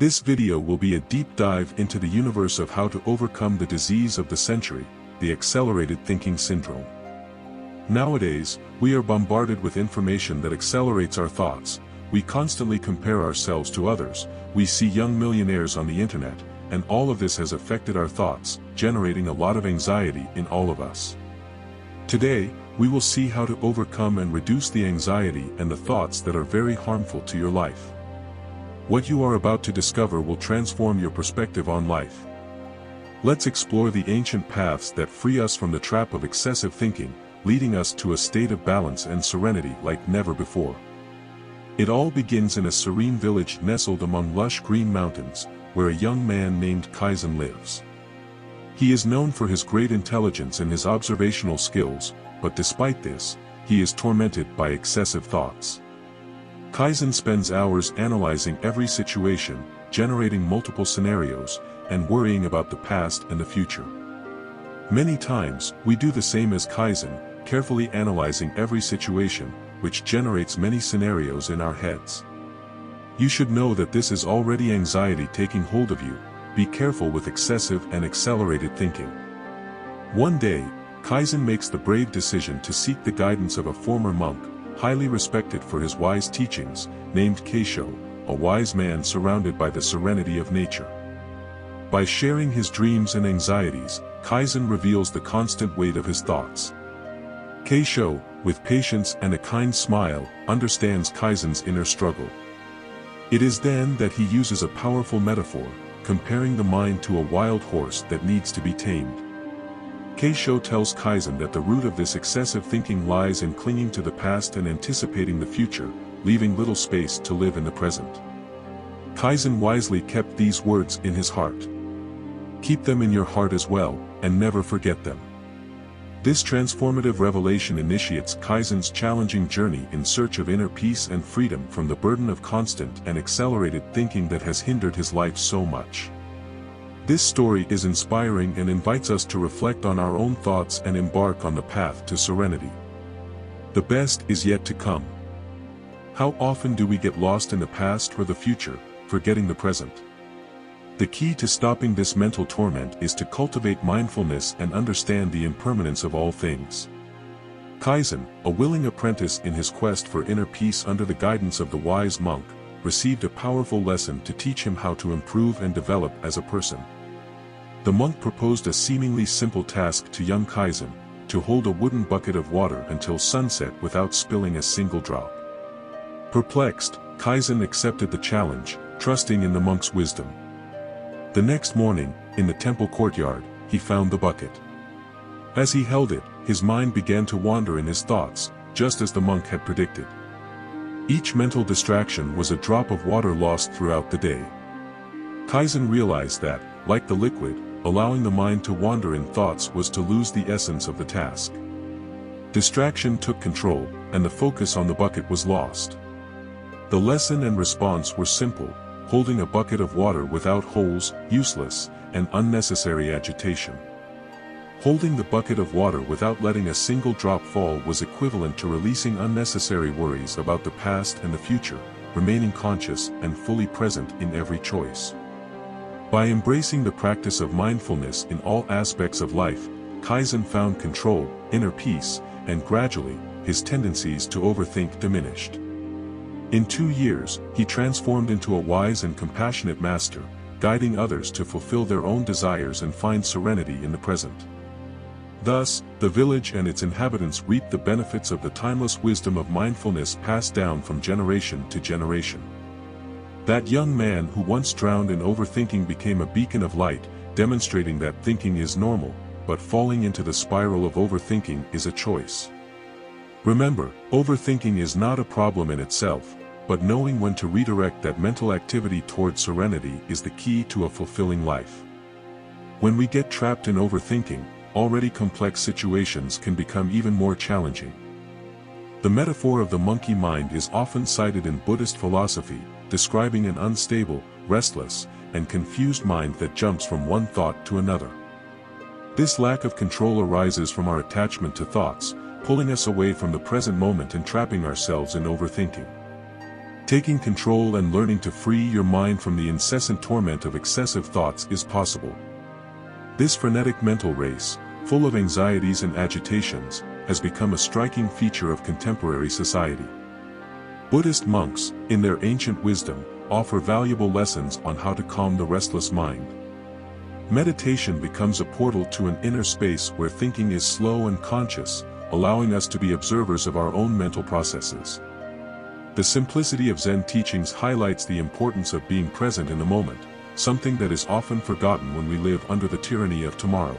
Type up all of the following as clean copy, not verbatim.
This video will be a deep dive into the universe of how to overcome the disease of the century, the accelerated thinking syndrome. Nowadays, we are bombarded with information that accelerates our thoughts. We constantly compare ourselves to others, we see young millionaires on the internet, and all of this has affected our thoughts, generating a lot of anxiety in all of us. Today, we will see how to overcome and reduce the anxiety and the thoughts that are very harmful to your life. What you are about to discover will transform your perspective on life. Let's explore the ancient paths that free us from the trap of excessive thinking, leading us to a state of balance and serenity like never before. It all begins in a serene village nestled among lush green mountains, where a young man named Kaizen lives. He is known for his great intelligence and his observational skills, but despite this, he is tormented by excessive thoughts. Kaizen spends hours analyzing every situation, generating multiple scenarios, and worrying about the past and the future. Many times, we do the same as Kaizen, carefully analyzing every situation, which generates many scenarios in our heads. You should know that this is already anxiety taking hold of you. Be careful with excessive and accelerated thinking. One day, Kaizen makes the brave decision to seek the guidance of a former monk, highly respected for his wise teachings, named Keisho, a wise man surrounded by the serenity of nature. By sharing his dreams and anxieties, Kaizen reveals the constant weight of his thoughts. Keisho, with patience and a kind smile, understands Kaizen's inner struggle. It is then that he uses a powerful metaphor, comparing the mind to a wild horse that needs to be tamed. Keisho tells Kaizen that the root of this excessive thinking lies in clinging to the past and anticipating the future, leaving little space to live in the present. Kaizen wisely kept these words in his heart. Keep them in your heart as well, and never forget them. This transformative revelation initiates Kaizen's challenging journey in search of inner peace and freedom from the burden of constant and accelerated thinking that has hindered his life so much. This story is inspiring and invites us to reflect on our own thoughts and embark on the path to serenity. The best is yet to come. How often do we get lost in the past or the future, forgetting the present? The key to stopping this mental torment is to cultivate mindfulness and understand the impermanence of all things. Kaizen, a willing apprentice in his quest for inner peace under the guidance of the wise monk, received a powerful lesson to teach him how to improve and develop as a person. The monk proposed a seemingly simple task to young Kaizen, to hold a wooden bucket of water until sunset without spilling a single drop. Perplexed, Kaizen accepted the challenge, trusting in the monk's wisdom. The next morning, in the temple courtyard, he found the bucket. As he held it, his mind began to wander in his thoughts, just as the monk had predicted. Each mental distraction was a drop of water lost throughout the day. Kaizen realized that, like the liquid, allowing the mind to wander in thoughts was to lose the essence of the task. Distraction took control, and the focus on the bucket was lost. The lesson and response were simple: holding a bucket of water without holes, useless, and unnecessary agitation. Holding the bucket of water without letting a single drop fall was equivalent to releasing unnecessary worries about the past and the future, remaining conscious and fully present in every choice. By embracing the practice of mindfulness in all aspects of life, Kaizen found control, inner peace, and gradually, his tendencies to overthink diminished. In 2 years, he transformed into a wise and compassionate master, guiding others to fulfill their own desires and find serenity in the present. Thus, the village and its inhabitants reaped the benefits of the timeless wisdom of mindfulness passed down from generation to generation. That young man who once drowned in overthinking became a beacon of light, demonstrating that thinking is normal, but falling into the spiral of overthinking is a choice. Remember, overthinking is not a problem in itself, but knowing when to redirect that mental activity toward serenity is the key to a fulfilling life. When we get trapped in overthinking, already complex situations can become even more challenging. The metaphor of the monkey mind is often cited in Buddhist philosophy, describing an unstable, restless, and confused mind that jumps from one thought to another. This lack of control arises from our attachment to thoughts, pulling us away from the present moment and trapping ourselves in overthinking. Taking control and learning to free your mind from the incessant torment of excessive thoughts is possible. This frenetic mental race, full of anxieties and agitations, has become a striking feature of contemporary society. Buddhist monks, in their ancient wisdom, offer valuable lessons on how to calm the restless mind. Meditation becomes a portal to an inner space where thinking is slow and conscious, allowing us to be observers of our own mental processes. The simplicity of Zen teachings highlights the importance of being present in the moment, something that is often forgotten when we live under the tyranny of tomorrow.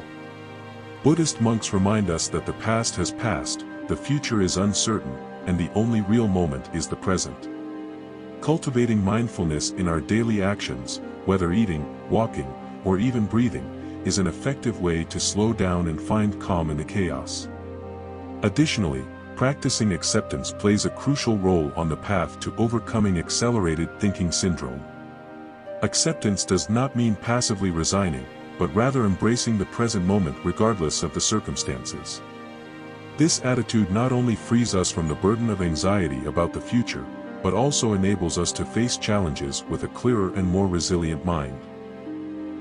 Buddhist monks remind us that the past has passed, the future is uncertain, and the only real moment is the present. Cultivating mindfulness in our daily actions, whether eating, walking, or even breathing, is an effective way to slow down and find calm in the chaos. Additionally, practicing acceptance plays a crucial role on the path to overcoming accelerated thinking syndrome. Acceptance does not mean passively resigning, but rather embracing the present moment regardless of the circumstances. This attitude not only frees us from the burden of anxiety about the future, but also enables us to face challenges with a clearer and more resilient mind.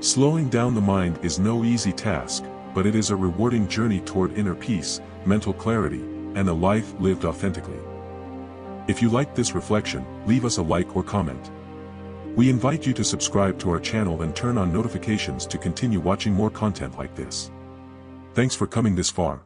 Slowing down the mind is no easy task, but it is a rewarding journey toward inner peace, mental clarity, and a life lived authentically. If you liked this reflection, leave us a like or comment. We invite you to subscribe to our channel and turn on notifications to continue watching more content like this. Thanks for coming this far.